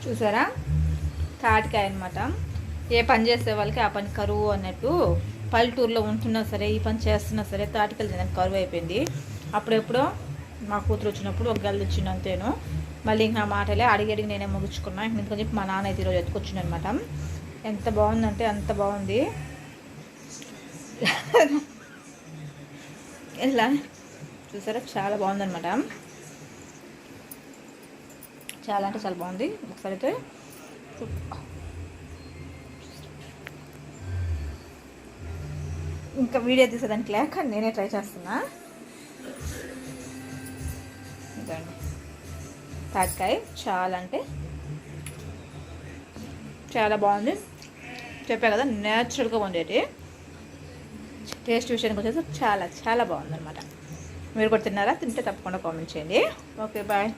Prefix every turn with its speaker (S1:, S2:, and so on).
S1: చూసారా, తాటికాయ అనమాట. ఏ పని చేసే వాళ్ళకి ఆ పని కరువు అన్నట్టు, పల్లెటూరులో ఉంటున్నా సరే ఈ పని చేస్తున్నా సరే తాటికాయలు తినడానికి కరువు అయిపోయింది. అప్పుడెప్పుడో మా కూతురు వచ్చినప్పుడు ఒక గల్లు ఇచ్చిండు అంతేను. మళ్ళీ ఇంకా నా మాటలే అడిగి నేనే ముగించుకున్నా. ఎందుకని చెప్పి మా నాన్న అయితే ఈరోజు ఎత్తుకొచ్చిండు అనమాట. ఎంత బాగుందంటే అంత బాగుంది. ఇలా చూసారా, చాలా బాగుందనమాట. చాలా అంటే చాలా బాగుంది. ఒకసారి అయితే ఇంకా వీడియో తీసేదానికి లేక నేనే ట్రై చేస్తున్నా. ఇదండి తాటికాయ, చాలా అంటే చాలా బాగుంది. చెప్పా కదా, న్యాచురల్గా ఉండేది. టేస్ట్ విషయానికి వచ్చేసి చాలా చాలా బాగుందన్నమాట. మీరు కూడా తిన్నారా? తింటే తప్పకుండా కామెంట్ చేయండి. Okay, bye.